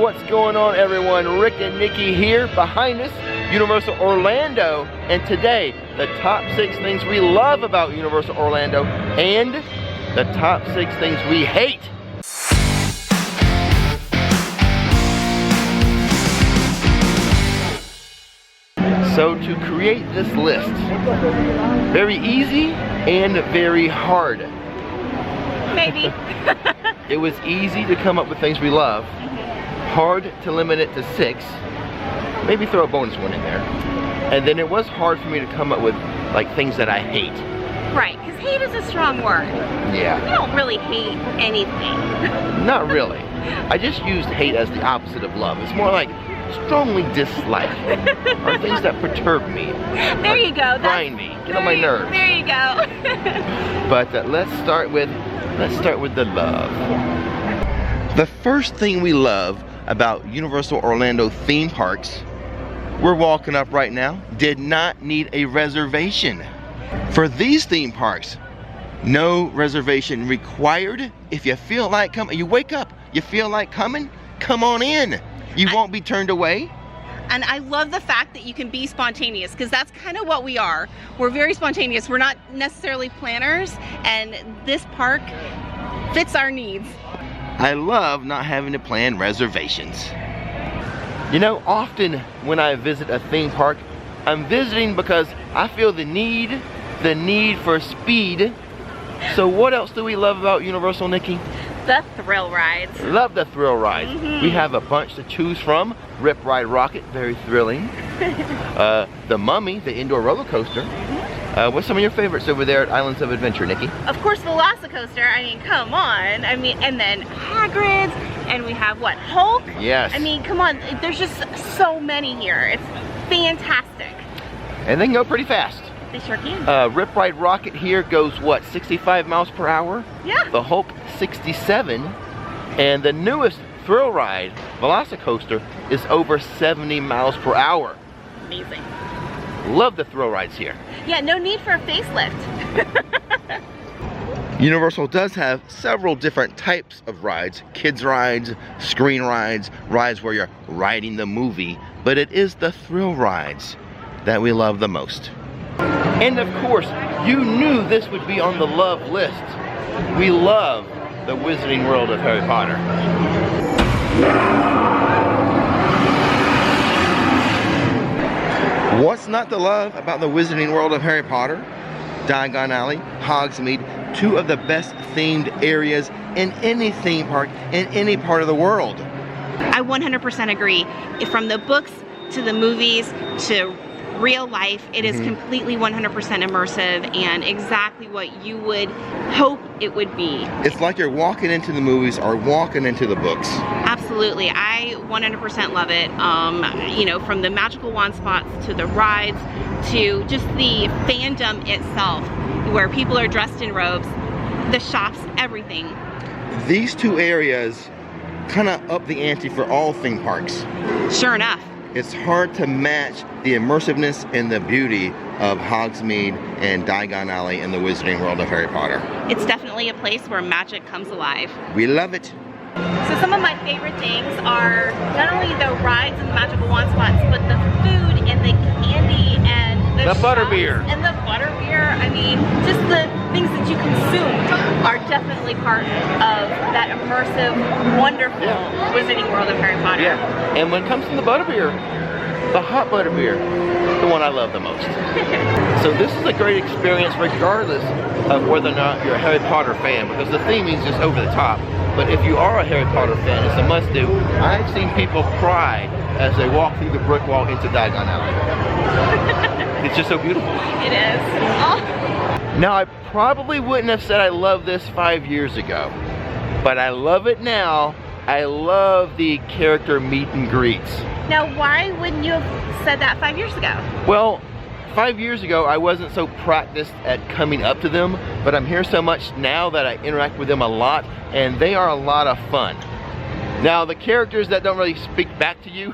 What's going on, everyone? Rick and Nikki here. Behind us, Universal Orlando. And today, the top 6 things we love about Universal Orlando and the top 6 things we hate. So to create this list, very easy and very hard. Maybe. It was easy to come up with things we love. Hard to limit it to 6. Maybe throw a bonus one in there. And then it was hard for me to come up with like things that I hate. Right, because hate is a strong word. Yeah. You don't really hate anything. Not really. I just used hate as the opposite of love. It's more like strongly dislike or things that perturb me. There you go. Grind me. Get on my nerves. There you go. But let's start with the love. The first thing we love about Universal Orlando theme parks, we're walking up right now, did not need a reservation. For these theme parks, no reservation required. If you feel like coming, you wake up, you feel like coming, come on in. You won't be turned away. And I love the fact that you can be spontaneous, because that's kind of what we are. We're very spontaneous. We're not necessarily planners, and this park fits our needs. I love not having to plan reservations. You know, often when I visit a theme park, I'm visiting because I feel the need for speed. So what else do we love about Universal, Nikki? The thrill rides. Love the thrill rides. We have a bunch to choose from. Rip Ride Rocket, very thrilling. The Mummy, the indoor roller coaster. What's some of your favorites over there at Islands of Adventure, Nikki? Of course, Velocicoaster. I mean, come on. I mean, and then Hagrid's, and we have what, Hulk? Yes. I mean, come on. There's just so many here. It's fantastic. And they can go pretty fast. They sure can. Rip Ride Rocket here goes, what, 65 miles per hour? Yeah. The Hulk, 67. And the newest thrill ride, Velocicoaster, is over 70 miles per hour. Amazing. Love the thrill rides here. Yeah, no need for a facelift. Universal does have several different types of rides. Kids rides, screen rides, rides where you're riding the movie. But it is the thrill rides that we love the most. And of course, you knew this would be on the love list. We love the Wizarding World of Harry Potter. What's not to love about the Wizarding World of Harry Potter? Diagon Alley, Hogsmeade, 2 of the best themed areas in any theme park in any part of the world. I 100% agree. From the books to the movies to real life, it is completely 100% immersive and exactly what you would hope it would be. It's like you're walking into the movies or walking into the books. Absolutely, I 100% love it. You know, from the magical wand spots to the rides to just the fandom itself, where people are dressed in robes, the shops, everything. These 2 areas kind of up the ante for all theme parks. Sure enough. It's hard to match the immersiveness and the beauty of Hogsmeade and Diagon Alley in the Wizarding World of Harry Potter. It's definitely a place where magic comes alive. We love it. So some of my favorite things are not only the rides and the magical wand spots, but the food and the candy and the butterbeer. And the butterbeer. I mean, just the things that you consume are definitely part of that immersive, wonderful Wizarding World of Harry Potter. Yeah, and when it comes to the butterbeer, the hot butterbeer, the one I love the most. So this is a great experience regardless of whether or not you're a Harry Potter fan, because the theming is just over the top. But if you are a Harry Potter fan, it's a must-do. I've seen people cry as they walk through the brick wall into Diagon Alley. It's just so beautiful. It is. Oh. Now, I probably wouldn't have said I love this 5 years ago, but I love it now. I love the character meet and greets. Now, why wouldn't you have said that 5 years ago? Well, 5 years ago, I wasn't so practiced at coming up to them, but I'm here so much now that I interact with them a lot, and they are a lot of fun. Now, the characters that don't really speak back to you,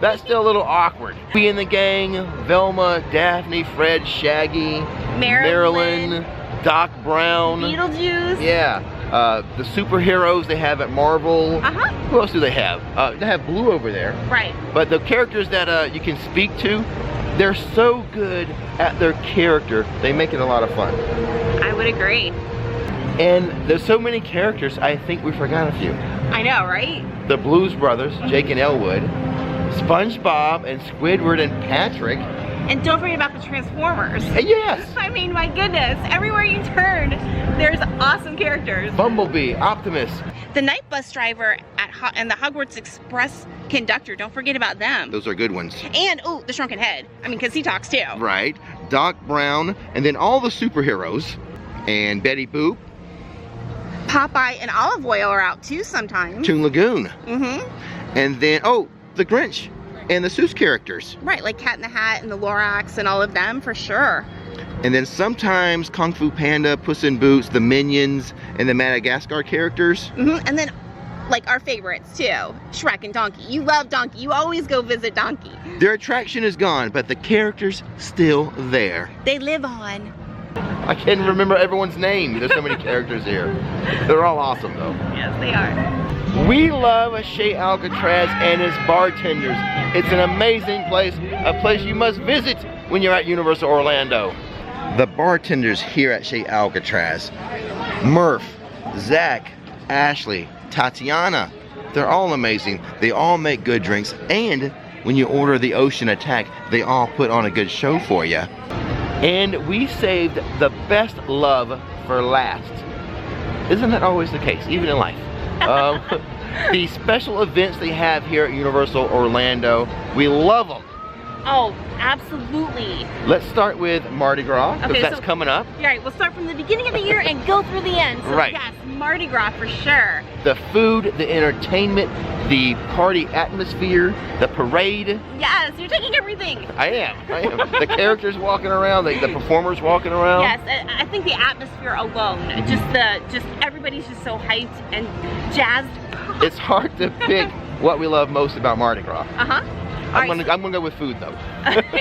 that's still a little awkward. We in the gang, Velma, Daphne, Fred, Shaggy, Marilyn, Doc Brown. Beetlejuice. Yeah, the superheroes they have at Marvel. Who else do they have? They have Blue over there. Right. But the characters that you can speak to, they're so good at their character, they make it a lot of fun. I would agree. And there's so many characters, I think we forgot a few. I know, right? The Blues Brothers, Jake and Elwood, SpongeBob and Squidward and Patrick. And don't forget about the Transformers. Yes! I mean, my goodness, everywhere you turn, there's awesome characters. Bumblebee, Optimus. The night bus driver and the Hogwarts Express conductor, don't forget about them. Those are good ones. And, oh, the Shrunken Head. I mean, because he talks too. Right. Doc Brown, and then all the superheroes. And Betty Boop. Popeye and Olive Oil are out too sometimes. Toon Lagoon. Mm-hmm. And then, oh, the Grinch and the Seuss characters. Right, like Cat in the Hat and the Lorax and all of them, for sure. And then sometimes Kung Fu Panda, Puss in Boots, the Minions, and the Madagascar characters. Mm-hmm. And then, like, our favorites too, Shrek and Donkey. You love Donkey. You always go visit Donkey. Their attraction is gone, but the characters still there. They live on. I can't remember everyone's name. There's so many characters here. They're all awesome though. Yes, they are. We love Chez Alcatraz and its bartenders. It's an amazing place, a place you must visit when you're at Universal Orlando. The bartenders here at Chez Alcatraz, Murph, Zach, Ashley, Tatiana, they're all amazing. They all make good drinks, and when you order the Ocean Attack, they all put on a good show for you. And we saved the best love for last. Isn't that always the case, even in life? The special events they have here at Universal Orlando, we love them. Oh, absolutely. Let's start with Mardi Gras, because Okay, that's coming up. All right, we'll start from the beginning of the year and go through the end. So Right. yes, Mardi Gras for sure. The food, the entertainment, the party atmosphere, the parade. Yes, you're taking everything. I am. The characters walking around, the performers walking around. Yes, I think the atmosphere alone, just everybody's just so hyped and jazzed. It's hard to pick what we love most about Mardi Gras. Uh-huh. I'm gonna go with food though.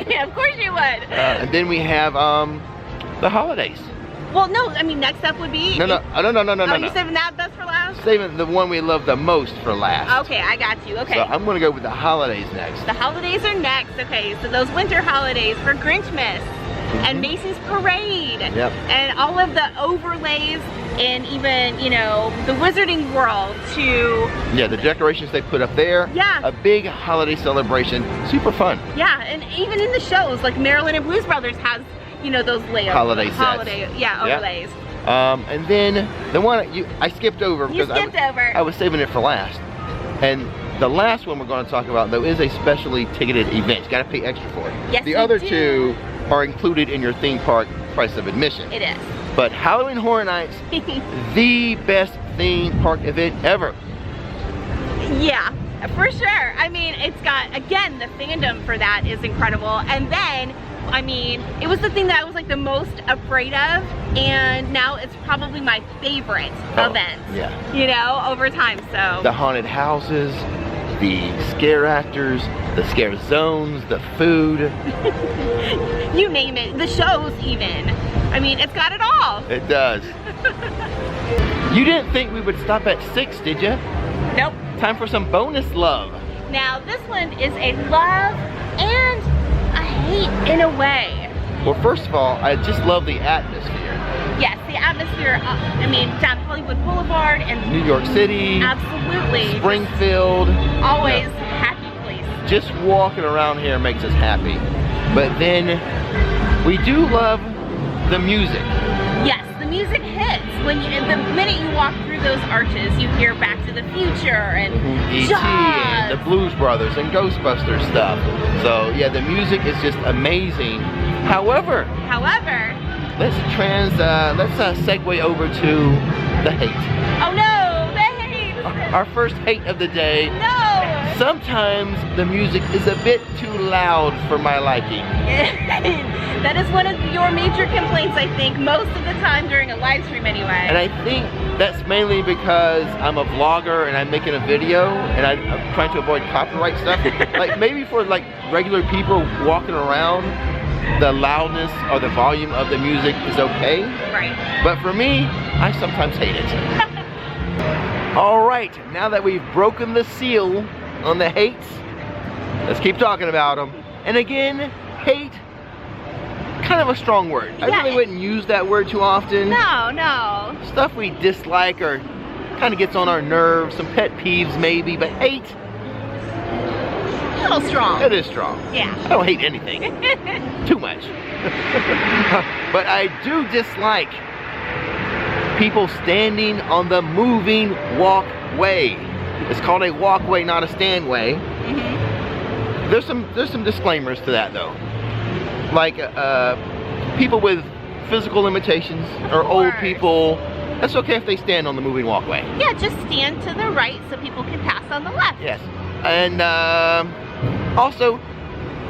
Yeah, of course you would. And then we have the holidays. Well, no, I mean next up would be. No. Oh, you're saving that best for last? Saving the one we love the most for last. Okay, I got you. Okay. So I'm gonna go with the holidays next. The holidays are next. Okay, so those winter holidays for Grinchmas and Macy's Parade. Yep. And all of the overlays and even, you know, the Wizarding World to... Yeah, the decorations they put up there. Yeah. A big holiday celebration. Super fun. Yeah, and even in the shows, like Marilyn and Blues Brothers has, you know, those layers. Holiday sets. Yeah, overlays. And then the one I skipped over You because skipped over. I was saving it for last. And the last one we're going to talk about though is a specially ticketed event. You got to pay extra for it. Yes, the you other do. two are included in your theme park price of admission. It is. But Halloween Horror Nights, the best theme park event ever. Yeah, for sure. I mean, it's got, again, the fandom for that is incredible. And then, I mean, it was the thing that I was like the most afraid of, and now it's probably my favorite event. Yeah. You know, over time, so. The haunted houses, the scare actors, the scare zones, the food. You name it, the shows even. I mean, it's got it all. It does. You didn't think we would stop at 6, did you? Nope. Time for some bonus love. Now, this one is a love and a hate in a way. Well, first of all, I just love the atmosphere. Yes, the atmosphere, I mean, down Hollywood Boulevard and New York City, absolutely. Springfield. Always No. happy place. Just walking around here makes us happy. But then we do love the music. Yes, the music hits. When you, the minute you walk through those arches, you hear Back to the Future and E.T. and the Blues Brothers and Ghostbusters stuff. So yeah, the music is just amazing. However, let's segue over to the hate. Oh no, the hate! Our first hate of the day. No! Sometimes the music is a bit too loud for my liking. That is one of your major complaints, I think, most of the time during a live stream anyway. And I think that's mainly because I'm a vlogger and I'm making a video and I'm trying to avoid copyright stuff. Like maybe for like regular people walking around, the loudness or the volume of the music is okay. Right. But for me, I sometimes hate it. All right, now that we've broken the seal on the hates, let's keep talking about them. And again, hate, kind of a strong word. I really wouldn't use that word too often. No. Stuff we dislike or kind of gets on our nerves, some pet peeves maybe, but hate, A little strong. it is strong. Yeah. I don't hate anything. Too much. But I do dislike people standing on the moving walkway. It's called a walkway, not a standway. Mm-hmm. There's some disclaimers to that though. Like people with physical limitations or old people, that's okay if they stand on the moving walkway. Yeah, just stand to the right so people can pass on the left. Yes. And also,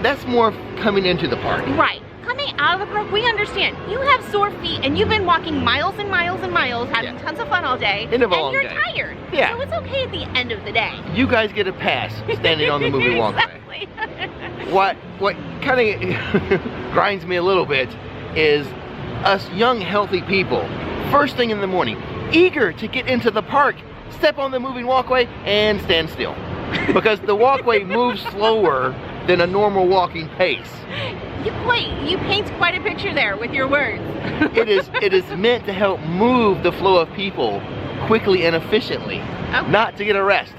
that's more coming into the park. Right. Coming out of the park, we understand. You have sore feet and you've been walking miles and miles and miles, having tons of fun all day, and you're tired. Yeah. So it's okay at the end of the day. You guys get a pass standing on the moving walkway. Exactly. What kind of grinds me a little bit is us young, healthy people, first thing in the morning, eager to get into the park, step on the moving walkway and stand still. Because the walkway moves slower than a normal walking pace. You paint quite a picture there with your words. It is meant to help move the flow of people quickly and efficiently, not to get a rest.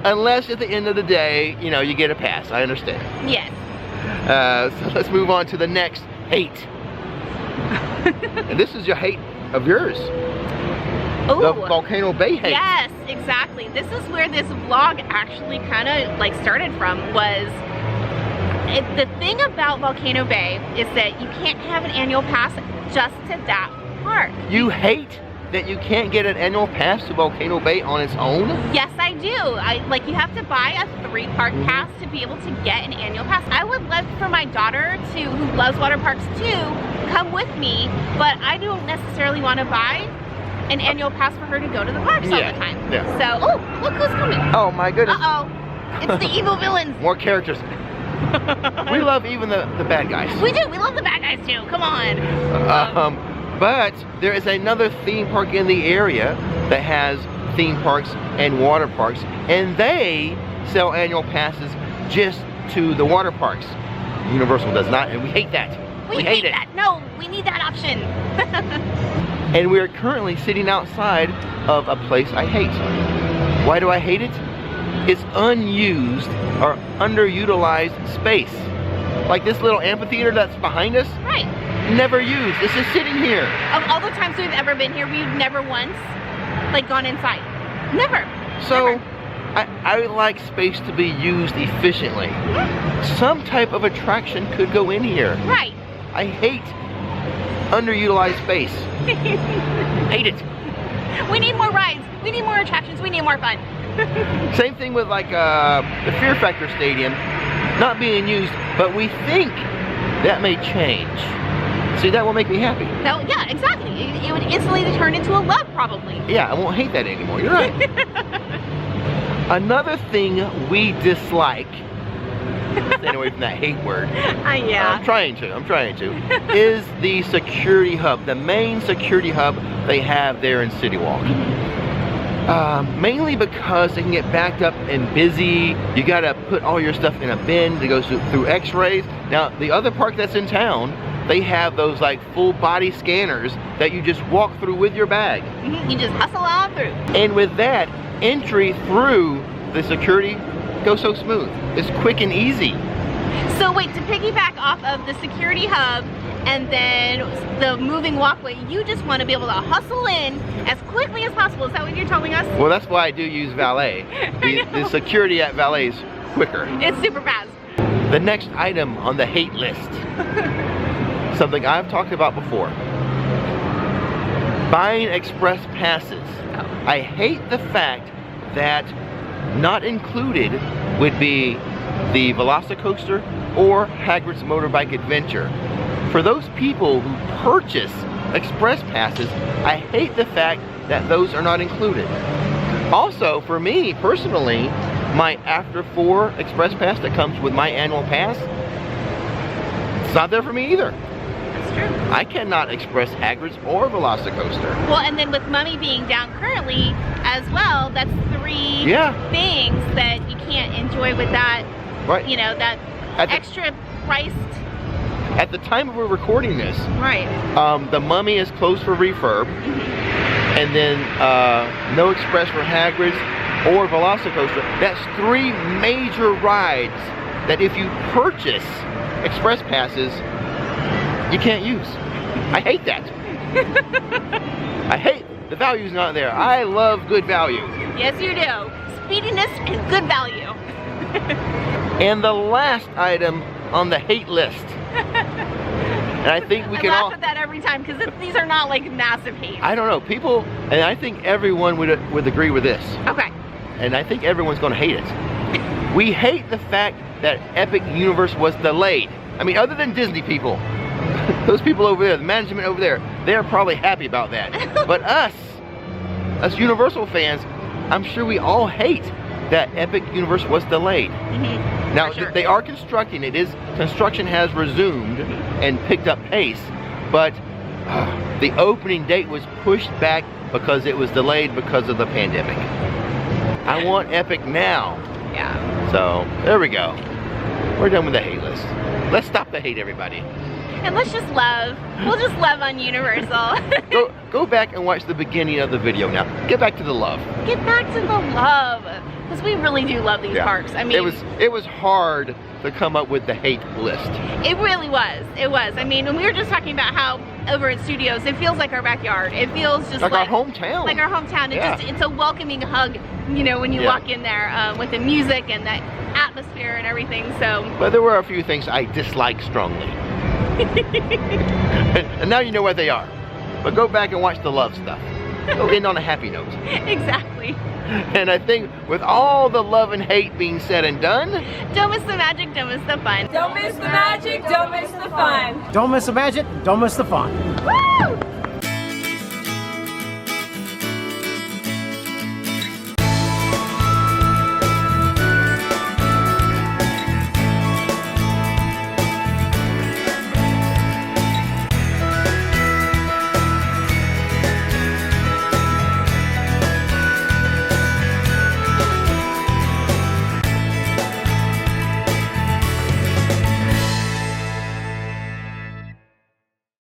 Unless at the end of the day, you know, you get a pass. I understand. Yes. So let's move on to the next hate. And this is your hate of yours. Ooh. The Volcano Bay hate. Yes, exactly. This is where this vlog actually kind of like started from. The thing about Volcano Bay is that you can't have an annual pass just to that park. You hate that you can't get an annual pass to Volcano Bay on its own? Yes, I do. You have to buy a 3-park pass to be able to get an annual pass. I would love for my daughter who loves water parks too, come with me, but I don't necessarily want to buy an annual pass for her to go to the parks all the time. Yeah. So, oh, look who's coming. Oh my goodness. Uh-oh. It's the evil villains. More characters. We love even the bad guys. We do. We love the bad guys too. Come on. But there is another theme park in the area that has theme parks and water parks, and they sell annual passes just to the water parks. Universal does not, and we hate that. We hate that. No, we need that option. And we are currently sitting outside of a place I hate. Why do I hate it? It's unused or underutilized space. Like this little amphitheater that's behind us. Right. Never used. It's just sitting here. Of all the times we've ever been here, we've never once gone inside. Never. So Never. I like space to be used efficiently. Some type of attraction could go in here. Right. I hate underutilized space. Hate it. We need more rides. We need more attractions. We need more fun. Same thing with like the Fear Factor Stadium not being used, but we think that may change. See, that will make me happy. No, yeah, exactly. It would instantly turn into a love, probably. Yeah, I won't hate that anymore. You're right. Another thing we dislike, staying away from that hate word. Yeah. I'm trying to, is the security hub, the main security hub they have there in City Walk. Mainly because they can get backed up and busy. You gotta put all your stuff in a bin that goes through x-rays. Now, the other park that's in town, they have those like full body scanners that you just walk through with your bag. You just hustle on through. And with that, entry through the security goes so smooth. It's quick and easy. So wait, to piggyback off of the security hub and then the moving walkway, you just want to be able to hustle in as quickly as possible. Is that what you're telling us? Well, that's why I do use valet. The security at valet is quicker. It's super fast. The next item on the hate list, something I've talked about before. Buying express passes. I hate the fact that not included would be the Velocicoaster or Hagrid's Motorbike Adventure. For those people who purchase express passes, I hate the fact that those are not included. Also, for me personally, my After 4 express pass that comes with my annual pass, it's not there for me either. That's true. I cannot express Hagrid's or Velocicoaster. Well, and then with Mummy being down currently, as well. That's 3 things that you can't enjoy with that, you know, that extra priced. At the time we're recording this, the Mummy is closed for refurb, and then no Express for Hagrid's or Velocicoaster. That's 3 major rides that if you purchase Express passes, you can't use. I hate that. I hate the value's not there. I love good value. Yes, you do. Speediness and good value. And the last item on the hate list. And I think we can all laugh at that every time because these are not like massive hate. I don't know. People, and I think everyone would agree with this. Okay. And I think everyone's going to hate it. We hate the fact that Epic Universe was delayed. I mean, other than Disney people, those people over there, the management over there, they're probably happy about that. But us Universal fans, I'm sure we all hate that Epic Universe was delayed. Now, they are constructing. Construction has resumed and picked up pace, but the opening date was pushed back because it was delayed because of the pandemic. I want Epic now. Yeah. So, there we go. We're done with the hate list. Let's stop the hate, everybody. And let's just love. We'll just love on Universal. Go back and watch the beginning of the video now. Get back to the love. Get back to the love. Because we really do love these parks. I mean, it was hard to come up with the hate list. It really was. It was. I mean, when we were just talking about how over at Studios, it feels like our backyard. It feels just like our hometown. Like our hometown. It's a welcoming hug, you know, when you walk in there with the music and the atmosphere and everything. So. But there were a few things I disliked strongly. And now you know what they are. But go back and watch the love stuff. Go end on a happy note. Exactly. And I think with all the love and hate being said and done, don't miss the magic, don't miss the fun. Don't miss the magic, don't miss the fun. Don't miss the magic, don't miss the fun. Woo!